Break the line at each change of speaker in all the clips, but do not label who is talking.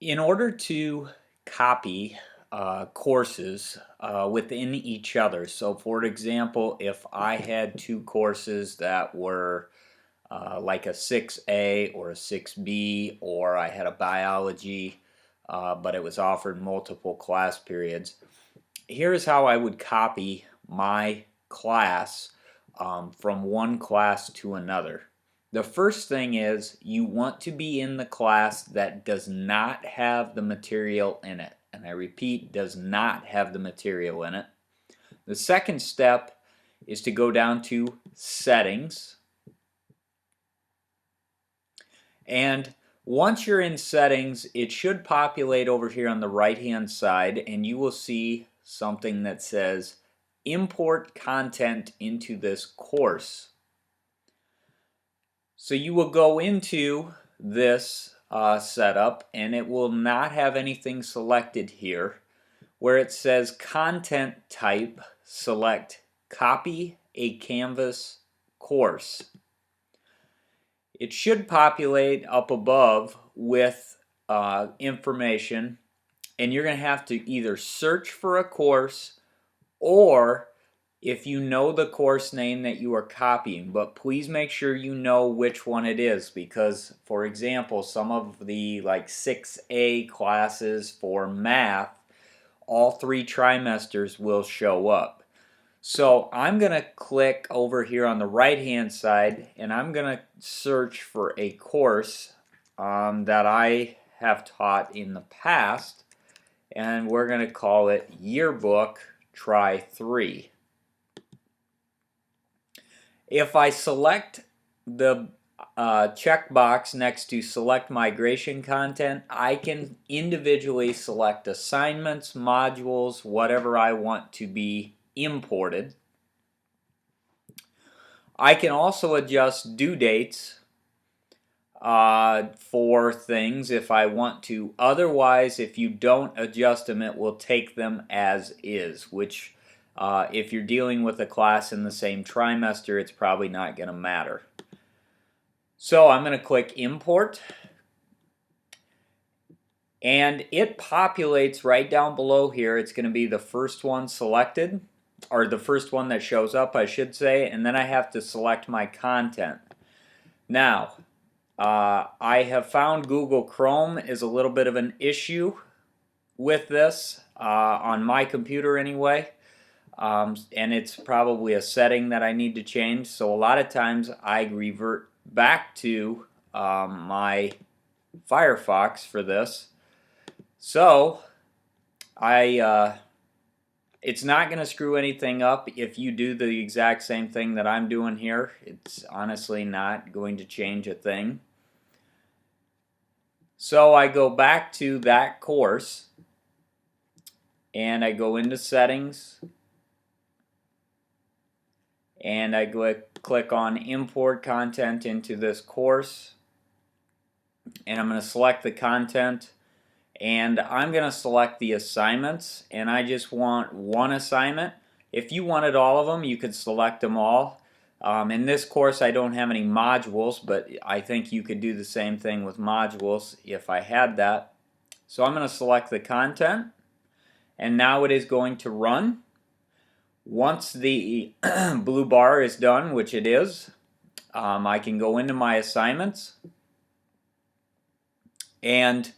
In order to copy courses within each other, so for example, if I had two courses that were like a 6A or a 6B, or I had a biology, but it was offered multiple class periods, here's how I would copy my class from one class to another. The first thing is you want to be in the class that does not have the material in it. And I repeat, does not have the material in it. The second step is to go down to Settings. And once you're in Settings, it should populate over here on the right hand side, and you will see something that says Import Content into this course. So you will go into this setup, and it will not have anything selected here. Where it says Content Type, select Copy a Canvas Course. It should populate up above with information, and you're going to have to either search for a course, or if you know the course name that you are copying, but please make sure you know which one it is, because for example, some of the like 6A classes for math, all 3 trimesters will show up. So I'm going to click over here on the right hand side, and I'm going to search for a course that I have taught in the past, and we're going to call it Yearbook Try 3. If I select the checkbox next to Select Migration Content, I can individually select assignments, modules, whatever I want to be imported. I can also adjust due dates for things if I want to. Otherwise, if you don't adjust them, it will take them as is, which if you're dealing with a class in the same trimester, it's probably not going to matter. So I'm going to click Import, and it populates right down below here. It's going to be the first one selected, or the first one that shows up, I should say, and then I have to select my content. Now, I have found Google Chrome is a little bit of an issue with this, on my computer anyway, and it's probably a setting that I need to change. So a lot of times I revert back to my Firefox for this. So it's not going to screw anything up if you do the exact same thing that I'm doing here. It's honestly not going to change a thing. So I go back to that course, and I go into Settings, and I click on Import Content into this course, and I'm going to select the content, and I'm going to select the assignments, and I just want one assignment. If you wanted all of them, you could select them all. In this course I don't have any modules, but I think you could do the same thing with modules if I had that. So I'm going to select the content, and now it is going to run. Once the blue bar is done, which it is, I can go into my assignments, and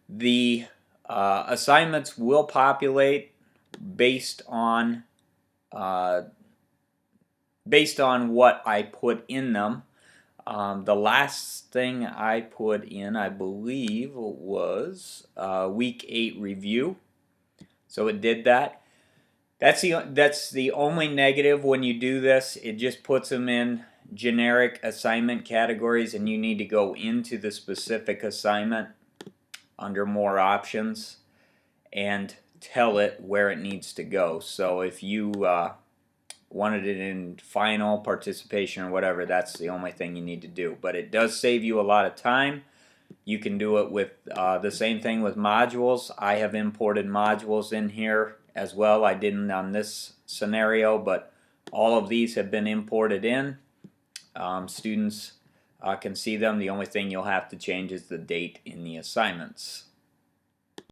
the assignments will populate based on what I put in them. The last thing I put in, I believe, was week 8 review. So it did that. That's the only negative when you do this. It just puts them in generic assignment categories, and you need to go into the specific assignment under More Options and tell it where it needs to go. So if you wanted it in final participation or whatever, that's the only thing you need to do. But it does save you a lot of time. You can do it with the same thing with modules. I have imported modules in here as well. I didn't on this scenario, but all of these have been imported in. Students can see them. The only thing you'll have to change is the date in the assignments.